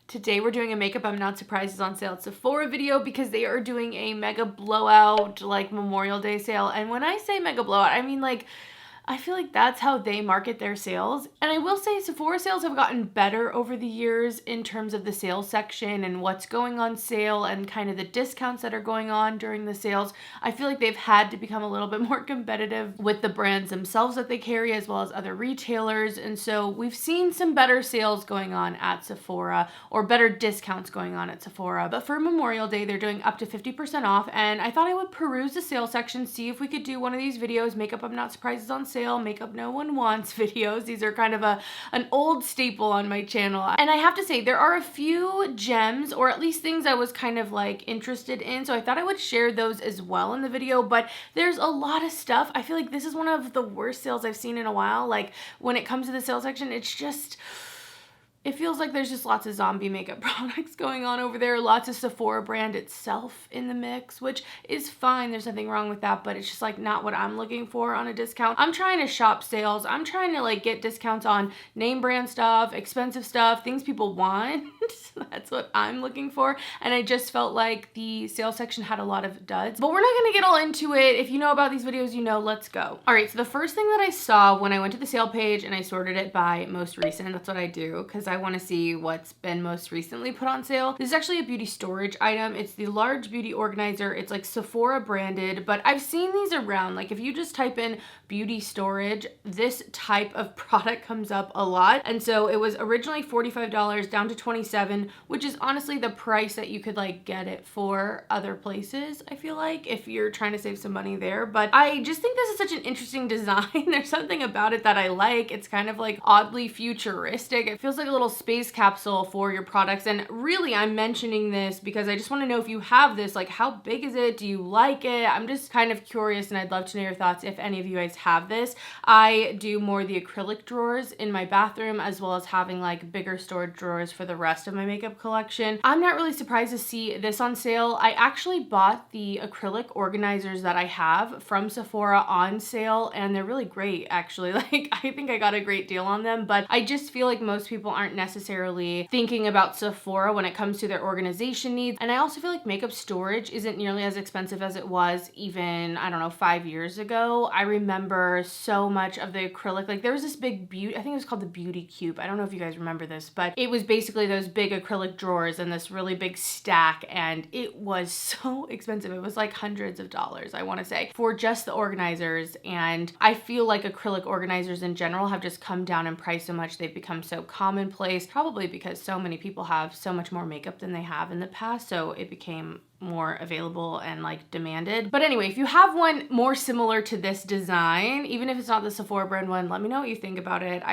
Today we're doing a makeup I'm not surprised is on sale at Sephora video because they are doing a mega blowout like Memorial Day sale. And when I say mega blowout, I mean like I feel like that's how they market their sales. And I will say Sephora sales have gotten better over the years in terms of the sales section and what's going on sale and kind of the discounts that are going on during the sales. I feel like they've had to become a little bit more competitive with the brands themselves that they carry as well as other retailers. And so we've seen some better sales going on at Sephora or better discounts going on at Sephora. But for Memorial Day, they're doing up to 50% off. And I thought I would peruse the sales section, see if we could do one of these videos, makeup I'm not surprised is on sale, makeup no one wants videos. These are kind of an old staple on my channel. And I have to say, there are a few gems, or at least things I was kind of like interested in. So I thought I would share those as well in the video, but there's a lot of stuff. I feel like this is one of the worst sales I've seen in a while. Like when it comes to the sales section, it's just, it feels like there's just lots of zombie makeup products going on over there. Lots of Sephora brand itself in the mix, which is fine. There's nothing wrong with that, but it's just like not what I'm looking for on a discount. I'm trying to shop sales. I'm trying to like get discounts on name brand stuff, expensive stuff, things people want. That's what I'm looking for. And I just felt like the sales section had a lot of duds, but we're not gonna get all into it. If you know about these videos, you know, let's go. All right, so the first thing that I saw when I went to the sale page and I sorted it by most recent, that's what I do, because I want to see what's been most recently put on sale. This is actually a beauty storage item. It's the large beauty organizer. It's like Sephora branded, but I've seen these around. Like if you just type in beauty storage, this type of product comes up a lot. And so it was originally $45 down to $27, which is honestly the price that you could like get it for other places, I feel like, if you're trying to save some money there. But I just think this is such an interesting design. There's something about it that I like. It's kind of like oddly futuristic. It feels like a little space capsule for your products. And really, I'm mentioning this because I just want to know if you have this, like how big is it? Do you like it? I'm just kind of curious and I'd love to know your thoughts if any of you guys have this. I do more the acrylic drawers in my bathroom as well as having like bigger storage drawers for the rest of my makeup collection. I'm not really surprised to see this on sale. I actually bought the acrylic organizers that I have from Sephora on sale and they're really great actually. Like I think I got a great deal on them, but I just feel like most people aren't necessarily thinking about Sephora when it comes to their organization needs. And I also feel like makeup storage isn't nearly as expensive as it was even, I don't know, 5 years ago. I remember so much of the acrylic, like there was this big beauty, I think it was called the Beauty Cube. I don't know if you guys remember this, but it was basically those big acrylic drawers and this really big stack. And it was so expensive. It was like hundreds of dollars, I want to say, for just the organizers. And I feel like acrylic organizers in general have just come down in price so much. They've become so commonplace, probably because so many people have so much more makeup than they have in the past. So it became more available and like demanded. But anyway, if you have one more similar to this design, even if it's not the Sephora brand one, let me know what you think about it.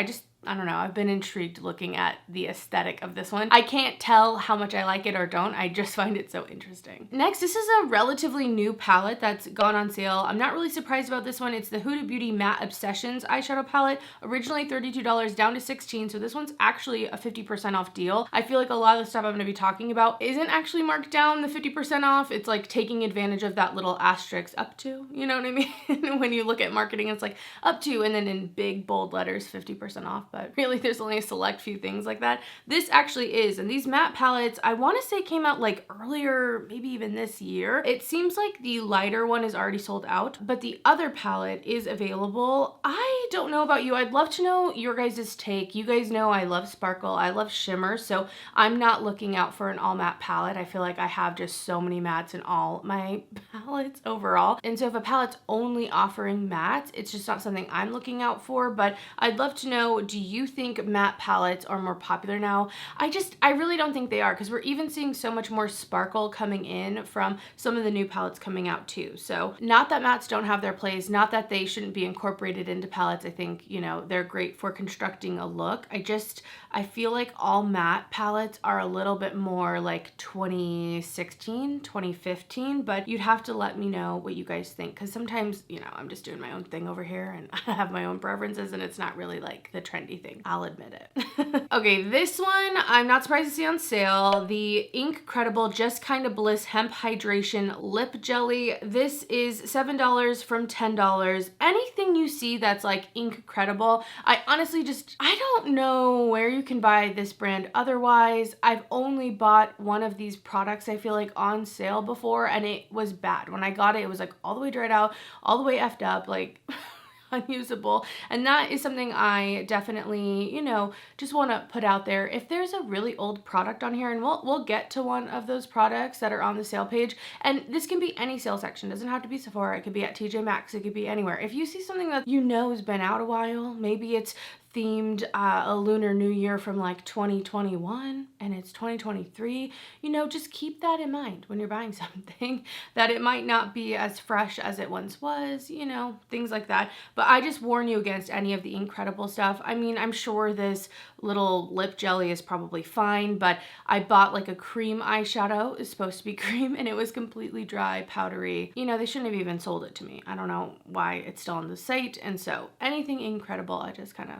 I don't know, I've been intrigued looking at the aesthetic of this one. I can't tell how much I like it or don't. I just find it so interesting. Next, this is a relatively new palette that's gone on sale. I'm not really surprised about this one. It's the Huda Beauty Matte Obsessions eyeshadow palette. Originally $32 down to $16. So this one's actually a 50% off deal. I feel like a lot of the stuff I'm gonna be talking about isn't actually marked down the 50% off. It's like taking advantage of that little asterisk up to, you know what I mean? When you look at marketing, it's like up to, and then in big bold letters, 50% off. But really there's only a select few things like that. This actually is, and these matte palettes, I want to say came out like earlier, maybe even this year. It seems like the lighter one is already sold out, but the other palette is available. I don't know about you. I'd love to know your guys' take. You guys know I love sparkle, I love shimmer, so I'm not looking out for an all matte palette. I feel like I have just so many mattes in all my palettes overall. And so if a palette's only offering mattes, it's just not something I'm looking out for, but I'd love to know, do you think matte palettes are more popular now? I really don't think they are, because we're even seeing so much more sparkle coming in from some of the new palettes coming out too. So not that mattes don't have their place, not that they shouldn't be incorporated into palettes. I think, you know, they're great for constructing a look. I feel like all matte palettes are a little bit more like 2016, 2015, but you'd have to let me know what you guys think, because sometimes, you know, I'm just doing my own thing over here and I have my own preferences and it's not really like the trend trendy thing. I'll admit it. Okay, this one I'm not surprised to see on sale. The Incredible Just Kinda Bliss Hemp Hydration Lip Jelly. This is $7 from $10. Anything you see that's like Incredible, I honestly I don't know where you can buy this brand otherwise. I've only bought one of these products, I feel like, on sale before, and it was bad. When I got it, it was like all the way dried out, all the way effed up, like unusable. And that is something I definitely, you know, just want to put out there. If there's a really old product on here, and we'll get to one of those products that are on the sale page, and this can be any sale section. It doesn't have to be Sephora. It could be at TJ Maxx. It could be anywhere. If you see something that you know has been out a while, maybe it's themed a Lunar New Year from like 2021 and it's 2023, you know, just keep that in mind when you're buying something, that it might not be as fresh as it once was, you know, things like that. But I just warn you against any of the Incredible stuff. I mean, I'm sure this little lip jelly is probably fine, but I bought like a cream eyeshadow. It's supposed to be cream, and it was completely dry, powdery. You know, they shouldn't have even sold it to me. I don't know why it's still on the site. And so anything Incredible, I just kind of,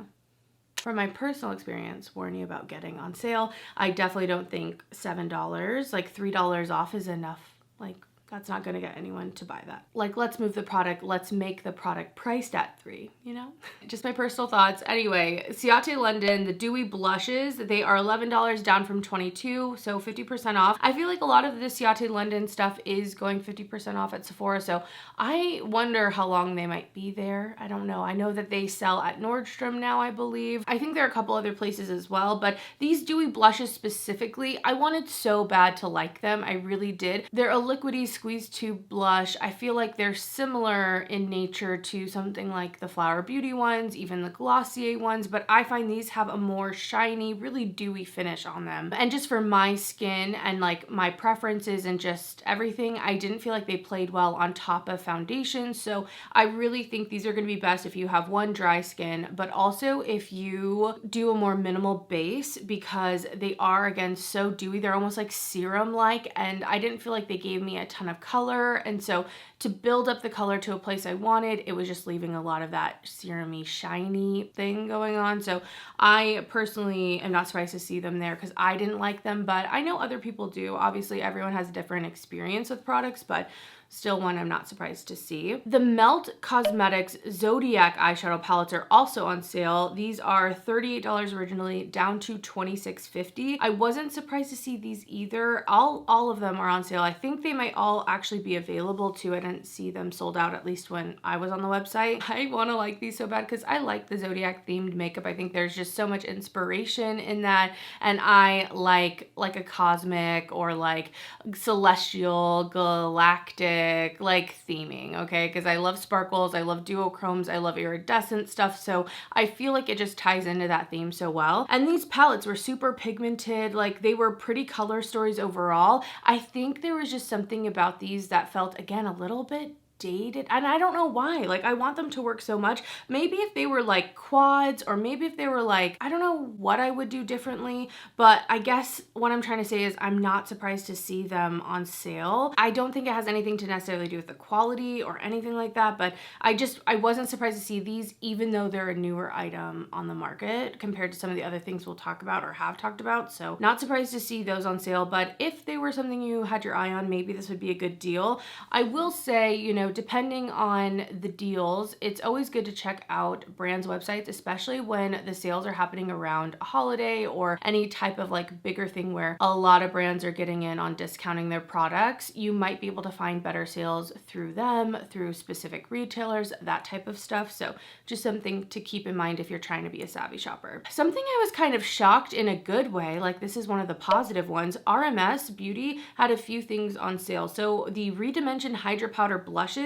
from my personal experience, warn you about getting on sale. I definitely don't think $7, like $3 off is enough. Like, that's not gonna get anyone to buy that. Like, let's move the product, let's make the product priced at $3, you know? Just my personal thoughts. Anyway, Ciate London, the Dewy Blushes, they are $11 down from $22, so 50% off. I feel like a lot of the Ciate London stuff is going 50% off at Sephora, so I wonder how long they might be there. I don't know. I know that they sell at Nordstrom now, I believe. I think there are a couple other places as well, but these Dewy Blushes specifically, I wanted so bad to like them. I really did. They're a liquidy squeeze tube blush. I feel like they're similar in nature to something like the Flower Beauty ones, even the Glossier ones, but I find these have a more shiny, really dewy finish on them. And just for my skin and like my preferences and just everything, I didn't feel like they played well on top of foundation. So I really think these are going to be best if you have one, dry skin, but also if you do a more minimal base, because they are, again, so dewy. They're almost like serum-like, and I didn't feel like they gave me a ton of color, and so to build up the color to a place I wanted, it was just leaving a lot of that serum-y, shiny thing going on. So I personally am not surprised to see them there because I didn't like them, but I know other people do. Obviously, everyone has a different experience with products, but still one I'm not surprised to see. The Melt Cosmetics Zodiac eyeshadow palettes are also on sale. These are $38 originally, down to $26.50. I wasn't surprised to see these either. All of them are on sale. I think they might all actually be available too. I didn't see them sold out, at least when I was on the website. I want to like these so bad because I like the Zodiac themed makeup. I think there's just so much inspiration in that, and I like a cosmic or like celestial, galactic like theming, okay? Because I love sparkles, I love duochromes, I love iridescent stuff, so I feel like it just ties into that theme so well. And these palettes were super pigmented, like they were pretty color stories overall. I think there was just something about these that felt, again, a little bit dated, and I don't know why. Like, I want them to work so much. Maybe if they were like quads, or maybe if they were like, I don't know what I would do differently, but I guess what I'm trying to say is I'm not surprised to see them on sale. I don't think it has anything to necessarily do with the quality or anything like that, but I wasn't surprised to see these, even though they're a newer item on the market compared to some of the other things we'll talk about or have talked about. So not surprised to see those on sale, but if they were something you had your eye on, maybe this would be a good deal. I will say, you know, depending on the deals, it's always good to check out brands' websites, especially when the sales are happening around a holiday or any type of like bigger thing where a lot of brands are getting in on discounting their products. You might be able to find better sales through them, through specific retailers, that type of stuff. So just something to keep in mind if you're trying to be a savvy shopper. Something I was kind of shocked in a good way, like this is one of the positive ones, RMS Beauty had a few things on sale. So the Redimension Hydra Powder Blushes,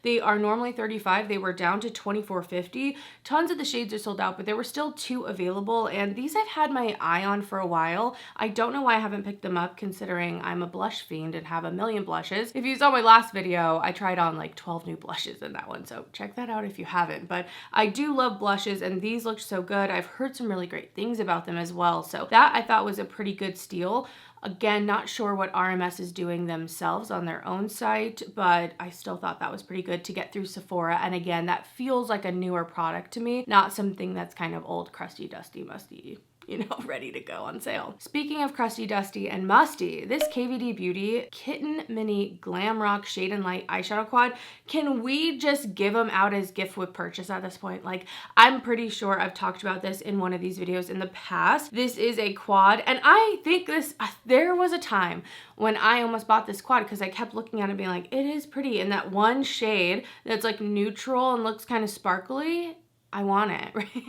they are normally $35. They were down to $24.50. Tons of the shades are sold out, but there were still 2 available, and these I've had my eye on for a while. I don't know why I haven't picked them up, considering I'm a blush fiend and have a million blushes. If you saw my last video, I tried on like 12 new blushes in that one, so check that out if you haven't. But I do love blushes, and these look so good. I've heard some really great things about them as well, so that I thought was a pretty good steal. Again, not sure what RMS is doing themselves on their own site, but I still thought that was pretty good to get through Sephora. And again, that feels like a newer product to me, not something that's kind of old, crusty, dusty, musty, you know, ready to go on sale. Speaking of crusty, dusty, and musty, this KVD Beauty Kitten Mini Glam Rock Shade and Light Eyeshadow Quad, can we just give them out as gift with purchase at this point? Like, I'm pretty sure I've talked about this in one of these videos in the past. This is a quad, and I think there was a time when I almost bought this quad because I kept looking at it being like, it is pretty. And that one shade that's like neutral and looks kind of sparkly, I want it, right?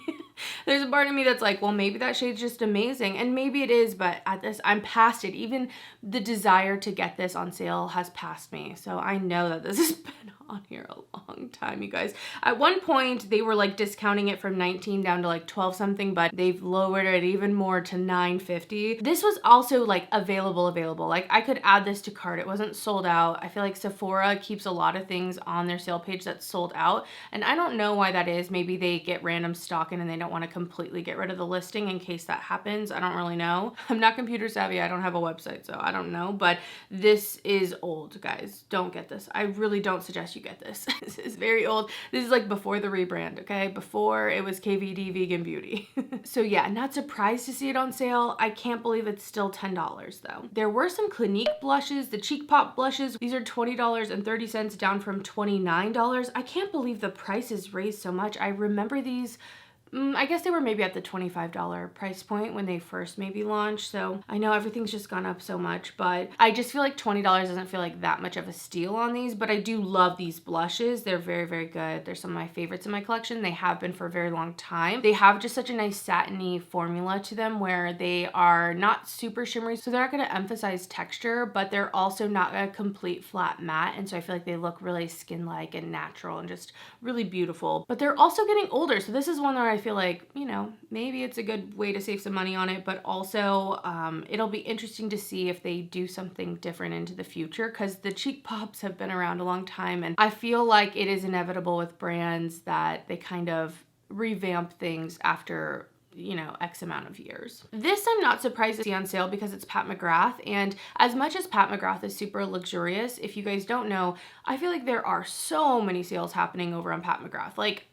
There's a part of me that's like, well, maybe that shade's just amazing. And maybe it is, but at this, I'm past it. Even the desire to get this on sale has passed me. So I know that this has been on here a long time, you guys. At one point, they were like discounting it from 19 down to like 12 something, but they've lowered it even more to $9.50. This was also like available. Like I could add this to cart. It wasn't sold out. I feel like Sephora keeps a lot of things on their sale page that's sold out. And I don't know why that is. Maybe they get random stock in and they don't want to completely get rid of the listing in case that happens. I don't really know. I'm not computer savvy. I don't have a website, so I don't know. But this is old, guys. Don't get this. I really don't suggest you get this. This is very old. This is like before the rebrand, okay? Before it was KVD Vegan Beauty. So yeah, not surprised to see it on sale. I can't believe it's still $10 though. There were some Clinique blushes, the Cheek Pop blushes. These are $20.30 down from $29. I can't believe the price is raised so much. I remember these, I guess they were maybe at the $25 price point when they first maybe launched. So I know everything's just gone up so much, but I just feel like $20 doesn't feel like that much of a steal on these, but I do love these blushes. They're very, very good. They're some of my favorites in my collection. They have been for a very long time. They have just such a nice satiny formula to them where they are not super shimmery. So they're not going to emphasize texture, but they're also not a complete flat matte. And so I feel like they look really skin-like and natural and just really beautiful, but they're also getting older. So this is one where I feel like, you know, maybe it's a good way to save some money on it, but also it'll be interesting to see if they do something different into the future, because the Cheek Pops have been around a long time, and I feel like it is inevitable with brands that they kind of revamp things after, you know, X amount of years. This I'm not surprised to see on sale because it's Pat McGrath, and as much as Pat McGrath is super luxurious, if you guys don't know, I feel like there are so many sales happening over on Pat McGrath. Like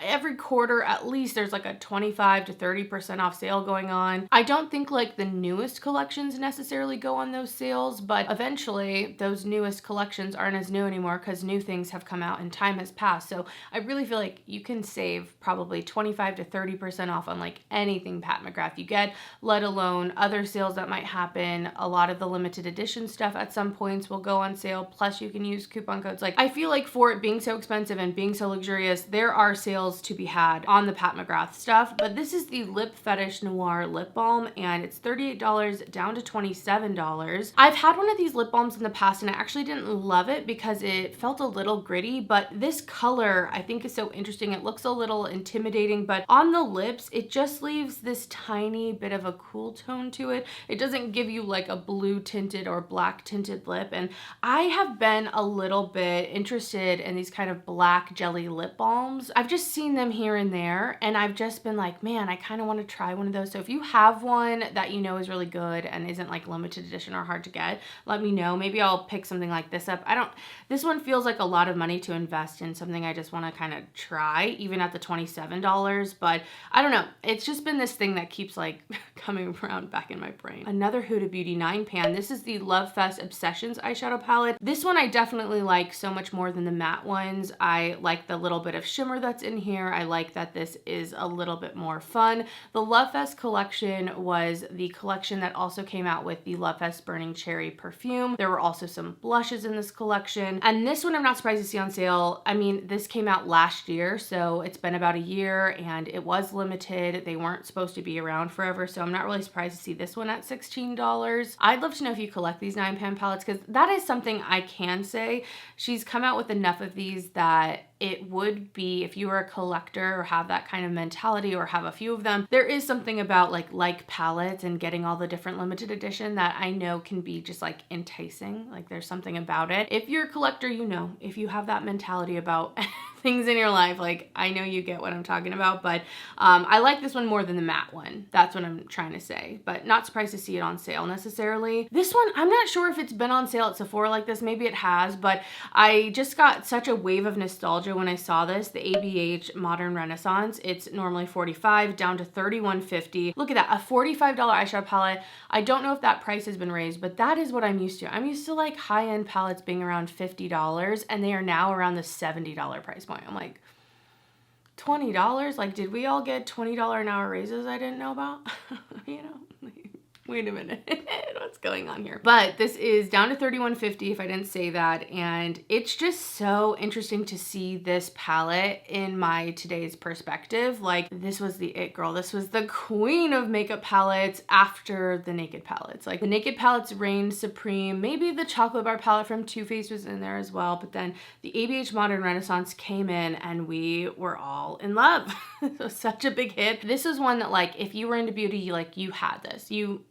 every quarter at least there's like a 25 to 30% off sale going on. I don't think like the newest collections necessarily go on those sales, but eventually those newest collections aren't as new anymore because new things have come out and time has passed. So I really feel like you can save probably 25 to 30% off on like anything Pat McGrath you get, let alone other sales that might happen. A lot of the limited edition stuff at some points will go on sale, plus you can use coupon codes. Like I feel like for it being so expensive and being so luxurious, there are sales to be had on the Pat McGrath stuff. But this is the Lip Fetish Noir Lip Balm, and it's $38 down to $27. I've had one of these lip balms in the past and I actually didn't love it because it felt a little gritty, but this color I think is so interesting. It looks a little intimidating, but on the lips it just leaves this tiny bit of a cool tone to it. It doesn't give you like a blue tinted or black tinted lip, and I have been a little bit interested in these kind of black jelly lip balms. I've just seen them here and there, and I've just been like, man, I kind of want to try one of those. So if you have one that you know is really good and isn't like limited edition or hard to get, let me know. Maybe I'll pick something like this up. This one feels like a lot of money to invest in something I just want to kind of try, even at the $27, but I don't know. It's just been this thing that keeps like coming around back in my brain. Another Huda Beauty 9-pan. This is the Love Fest Obsessions eyeshadow palette. This one I definitely like so much more than the matte ones. I like the little bit of shimmer that's in here. I like that this is a little bit more fun. The Love Fest collection was the collection that also came out with the Love Fest Burning Cherry perfume. There were also some blushes in this collection, and this one I'm not surprised to see on sale. I mean, this came out last year, so it's been about a year and it was limited. They weren't supposed to be around forever, so I'm not really surprised to see this one at $16. I'd love to know if you collect these 9-pan palettes, because that is something I can say. She's come out with enough of these that it would be, if you were a collector or have that kind of mentality or have a few of them, there is something about like palettes and getting all the different limited edition that I know can be just like enticing. Like there's something about it. If you're a collector, you know, if you have that mentality about things in your life, like I know you get what I'm talking about, but I like this one more than the matte one. That's what I'm trying to say, but not surprised to see it on sale necessarily. This one, I'm not sure if it's been on sale at Sephora like this. Maybe it has, but I just got such a wave of nostalgia when I saw this, the ABH Modern Renaissance. It's normally $45 down to $31.50. Look at that, a $45 eyeshadow palette. I don't know if that price has been raised, but that is what I'm used to. I'm used to like high-end palettes being around $50, and they are now around the $70 price point. I'm like, $20? Like, did we all get $20 an hour raises I didn't know about? You know, wait a minute, what's going on here? But this is down to $31.50 if I didn't say that, and it's just so interesting to see this palette in my today's perspective. Like, this was the it girl. This was the queen of makeup palettes after the Naked palettes. Like, the Naked palettes reigned supreme. Maybe the chocolate bar palette from Too Faced was in there as well, but then the ABH Modern Renaissance came in and we were all in love. It was such a big hit. This is one that, like, if you were into beauty, like, you had this. You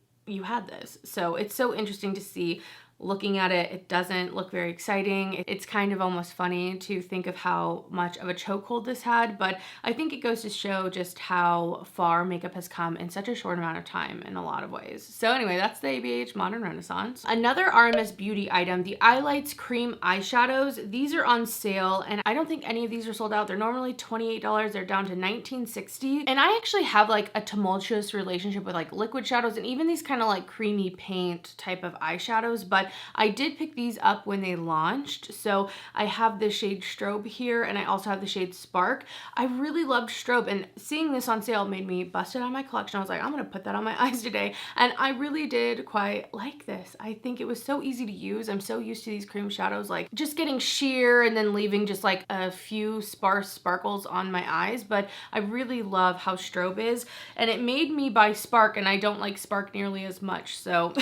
had this. So it's so interesting to see. Looking at it, it doesn't look very exciting. It's kind of almost funny to think of how much of a chokehold this had, but I think it goes to show just how far makeup has come in such a short amount of time in a lot of ways. So anyway, that's the ABH Modern Renaissance. Another RMS beauty item, the Eyelights Cream Eyeshadows. These are on sale, and I don't think any of these are sold out. They're normally $28. They're down to $19.60. And I actually have like a tumultuous relationship with like liquid shadows and even these kind of like creamy paint type of eyeshadows, but I did pick these up when they launched. So I have the shade Strobe here, and I also have the shade Spark. I really loved Strobe, and seeing this on sale made me bust it out of my collection. I was like, I'm gonna put that on my eyes today. And I really did quite like this. I think it was so easy to use. I'm so used to these cream shadows, like just getting sheer and then leaving just like a few sparse sparkles on my eyes. But I really love how Strobe is, and it made me buy Spark, and I don't like Spark nearly as much. So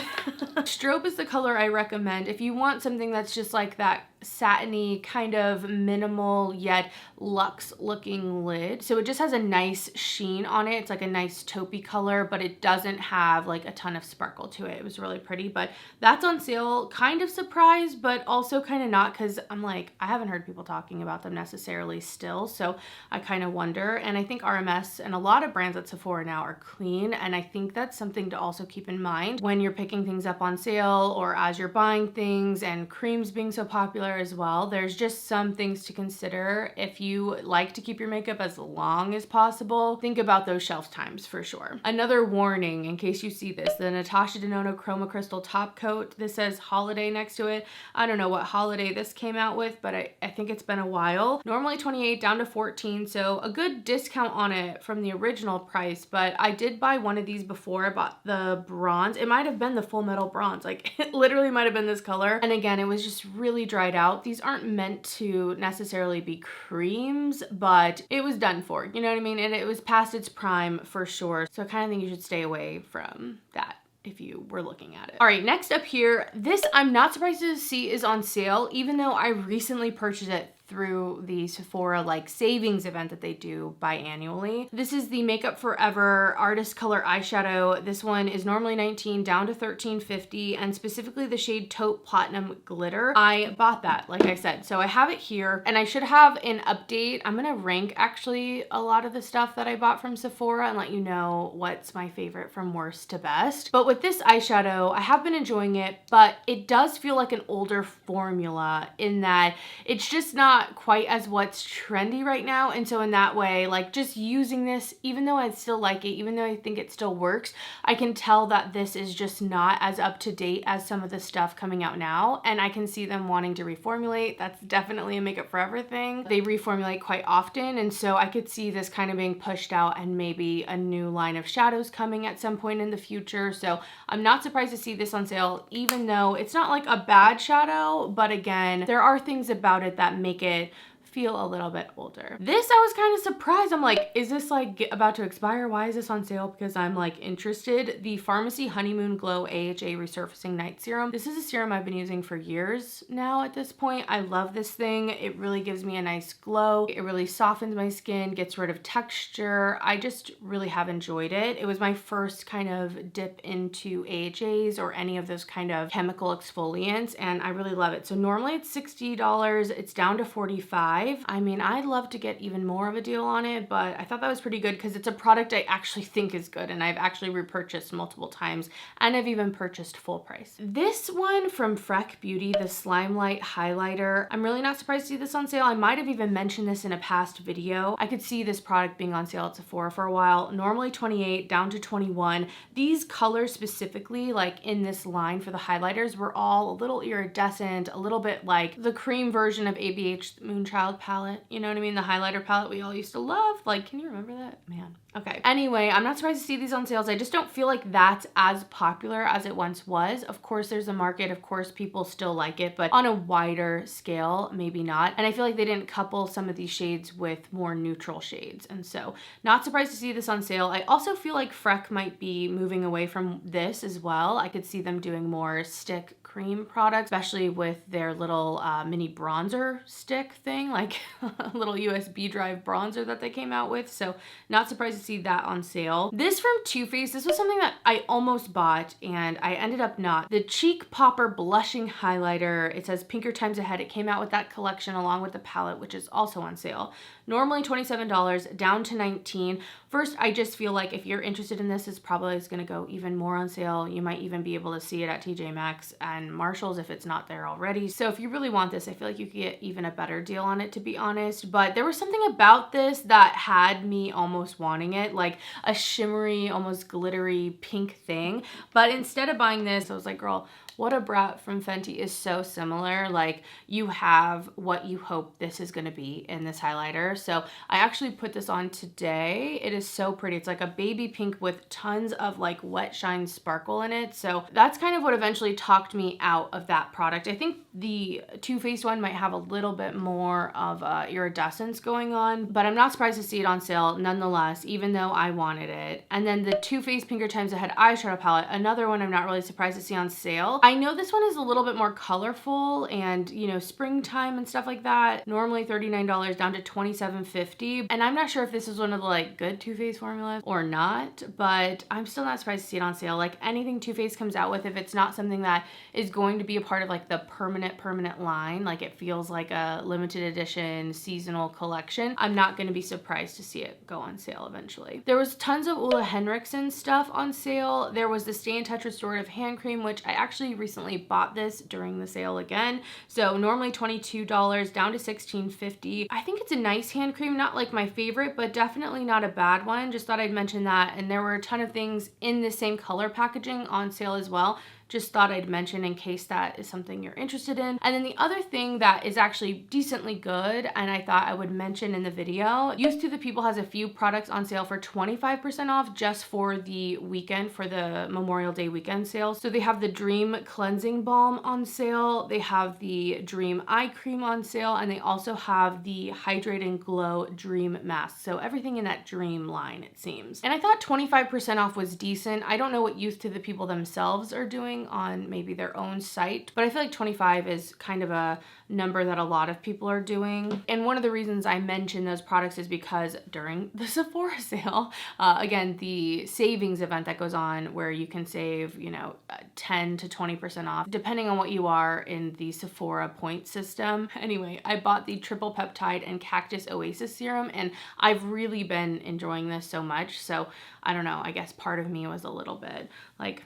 Strobe is the color I recommend if you want something that's just like that satiny kind of minimal yet luxe looking lid. So it just has a nice sheen on it. It's like a nice taupey color, but it doesn't have like a ton of sparkle to it. It was really pretty, but that's on sale. Kind of surprised, but also kind of not, because I'm like, I haven't heard people talking about them necessarily still, so I kind of wonder. And I think RMS and a lot of brands at Sephora now are clean, and I think that's something to also keep in mind when you're picking things up on sale or as you're buying things, and creams being so popular as well. There's just some things to consider. If you like to keep your makeup as long as possible, think about those shelf times for sure. Another warning in case you see this, the Natasha Denona Chroma Crystal Top Coat. This says holiday next to it. I don't know what holiday this came out with, but I think it's been a while. Normally 28 down to 14, so a good discount on it from the original price, but I did buy one of these before. I bought the bronze. It might have been the Full Metal Bronze. Like, it literally might have been this color. And again, it was just really dried out. These aren't meant to necessarily be creams, but it was done for, you know what I mean? And it was past its prime for sure. So I kind of think you should stay away from that if you were looking at it. All right, next up here, this I'm not surprised to see is on sale, even though I recently purchased it through the Sephora like savings event that they do biannually. This is the Makeup Forever Artist Color Eyeshadow. This one is normally $19 down to $13.50, and specifically the shade Taupe Platinum Glitter. I bought that, like I said, so I have it here, and I should have an update. I'm gonna rank actually a lot of the stuff that I bought from Sephora and let you know what's my favorite from worst to best. But with this eyeshadow, I have been enjoying it, but it does feel like an older formula in that it's just not quite as what's trendy right now. And so in that way, like just using this, even though I still like it, even though I think it still works, I can tell that this is just not as up to date as some of the stuff coming out now. And I can see them wanting to reformulate. That's definitely a Makeup Forever thing. They reformulate quite often. And so I could see this kind of being pushed out and maybe a new line of shadows coming at some point in the future. So I'm not surprised to see this on sale, even though it's not like a bad shadow, but again, there are things about it that make it feel a little bit older. This I was kind of surprised. I'm like, is this like about to expire? Why is this on sale? Because I'm like interested. The Pharmacy Honeymoon Glow AHA Resurfacing Night Serum. This is a serum I've been using for years now at this point. I love this thing. It really gives me a nice glow. It really softens my skin, gets rid of texture. I just really have enjoyed it. It was my first kind of dip into AHAs or any of those kind of chemical exfoliants, and I really love it. So normally it's $60. It's down to $45. $5. I mean, I'd love to get even more of a deal on it, but I thought that was pretty good because it's a product I actually think is good and I've actually repurchased multiple times and I've even purchased full price. This one from Freck Beauty, the Slime Light Highlighter, I'm really not surprised to see this on sale. I might have even mentioned this in a past video. I could see this product being on sale at Sephora for a while. Normally $28 down to $21. These colors specifically, like in this line for the highlighters, were all a little iridescent, a little bit like the cream version of ABH Moonchild palette. You know what I mean? The highlighter palette we all used to love. Like, can you remember that? Man. Okay. Anyway, I'm not surprised to see these on sales. I just don't feel like that's as popular as it once was. Of course, there's a market. Of course, people still like it, but on a wider scale, maybe not. And I feel like they didn't couple some of these shades with more neutral shades. And so not surprised to see this on sale. I also feel like Freck might be moving away from this as well. I could see them doing more stick cream products, especially with their little mini bronzer stick thing, like a little USB drive bronzer that they came out with. So not surprised to see that on sale. This from Too Faced, this was something that I almost bought and I ended up not. The Cheek Popper Blushing Highlighter. It says Pinker Times Ahead. It came out with that collection along with the palette, which is also on sale. Normally $27 down to $19. First, I just feel like if you're interested in this, it's probably going to go even more on sale. You might even be able to see it at TJ Maxx and Marshalls if it's not there already. So if you really want this, I feel like you could get even a better deal on it, to be honest. But there was something about this that had me almost wanting it, like a shimmery, almost glittery pink thing. But instead of buying this, I was like, girl, What a Brat from Fenty is so similar. Like, you have what you hope this is going to be in this highlighter. So I actually put this on today. It is so pretty. It's like a baby pink with tons of like wet shine sparkle in it. So that's kind of what eventually talked me out of that product. I think the Too Faced one might have a little bit more of iridescence going on, but I'm not surprised to see it on sale nonetheless, even though I wanted it. And then the Too Faced Pinker Times Ahead eyeshadow palette, another one I'm not really surprised to see on sale. I know this one is a little bit more colorful and, you know, springtime and stuff like that. Normally $39 down to $27.50. And I'm not sure if this is one of the like good Too Faced formulas or not, but I'm still not surprised to see it on sale. Like, anything Too Faced comes out with, if it's not something that is going to be a part of like the permanent line, like it feels like a limited edition seasonal collection, I'm not going to be surprised to see it go on sale eventually. There was tons of Ole Henriksen stuff on sale. There was the Stay in Touch Restorative Hand Cream, which I actually recently bought this during the sale again. So normally $22 down to $16.50. I think it's a nice hand cream, not like my favorite, but definitely not a bad one. Just thought I'd mention that. And there were a ton of things in the same color packaging on sale as well. Just thought I'd mention in case that is something you're interested in. And then the other thing that is actually decently good, and I thought I would mention in the video, Youth to the People has a few products on sale for 25% off just for the weekend, for the Memorial Day weekend sale. So they have the Dream Cleansing Balm on sale, they have the Dream Eye Cream on sale, and they also have the Hydrate and Glow Dream Mask. So everything in that Dream line, it seems. And I thought 25% off was decent. I don't know what Youth to the People themselves are doing on maybe their own site, but I feel like 25 is kind of a number that a lot of people are doing. And one of the reasons I mention those products is because during the Sephora sale, again, the savings event that goes on where you can save, you know, 10 to 20% off, depending on what you are in the Sephora point system. Anyway, I bought the Triple Peptide and Cactus Oasis Serum, and I've really been enjoying this so much. So I don't know, I guess part of me was a little bit like,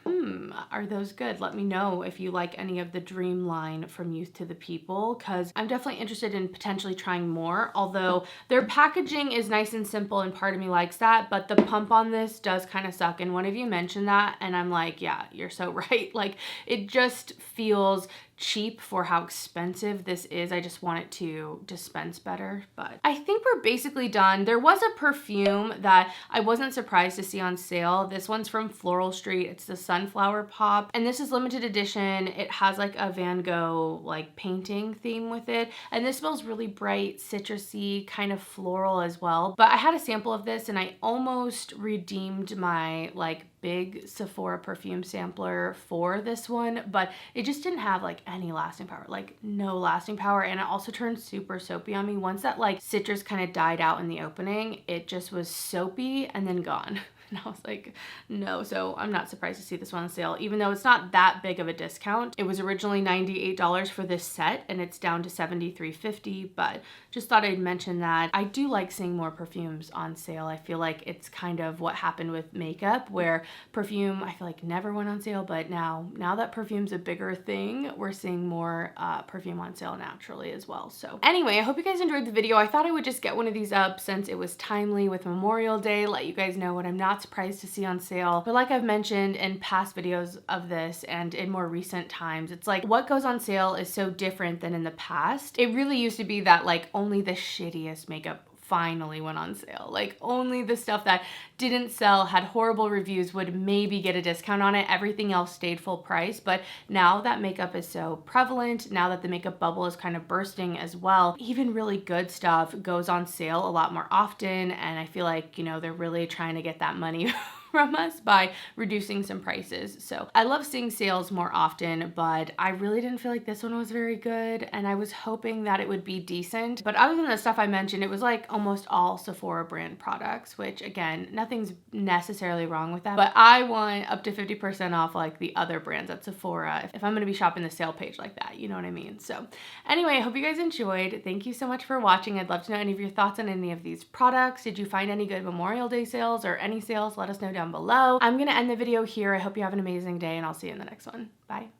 are those good? Let me know if you like any of the Dream line from Youth to the People, because I'm definitely interested in potentially trying more, although their packaging is nice and simple and part of me likes that, but the pump on this does kind of suck. And one of you mentioned that and I'm like, yeah, you're so right. Like, it just feels cheap for how expensive this is. I just want it to dispense better, but I think we're basically done. There was a perfume that I wasn't surprised to see on sale. This one's from Floral Street. It's the Sunflower Pop, and this is limited edition. It has like a Van Gogh like painting theme with it, and this smells really bright, citrusy, kind of floral as well. But I had a sample of this and I almost redeemed my like big Sephora perfume sampler for this one, but it just didn't have like any lasting power, like no lasting power. And it also turned super soapy on me. Once that like citrus kind of died out in the opening, it just was soapy and then gone. And I was like, no. So I'm not surprised to see this one on sale, even though it's not that big of a discount. It was originally $98 for this set and it's down to $73.50, but just thought I'd mention that. I do like seeing more perfumes on sale. I feel like it's kind of what happened with makeup, where perfume, I feel like never went on sale, but now that perfume's a bigger thing, we're seeing more perfume on sale naturally as well. So anyway, I hope you guys enjoyed the video. I thought I would just get one of these up since it was timely with Memorial Day, let you guys know what I'm not surprised to see on sale. But like I've mentioned in past videos of this and in more recent times, it's like what goes on sale is so different than in the past. It really used to be that like only the shittiest makeup finally went on sale. Like only the stuff that didn't sell, had horrible reviews, would maybe get a discount on it. Everything else stayed full price. But now that makeup is so prevalent, now that the makeup bubble is kind of bursting as well, even really good stuff goes on sale a lot more often. And I feel like, you know, they're really trying to get that money from us by reducing some prices. So I love seeing sales more often, but I really didn't feel like this one was very good. And I was hoping that it would be decent. But other than the stuff I mentioned, it was like almost all Sephora brand products, which again, nothing's necessarily wrong with that. But I want up to 50% off like the other brands at Sephora if I'm going to be shopping the sale page like that, you know what I mean? So anyway, I hope you guys enjoyed. Thank you so much for watching. I'd love to know any of your thoughts on any of these products. Did you find any good Memorial Day sales or any sales? Let us know down below. I'm gonna end the video here. I hope you have an amazing day and I'll see you in the next one. Bye.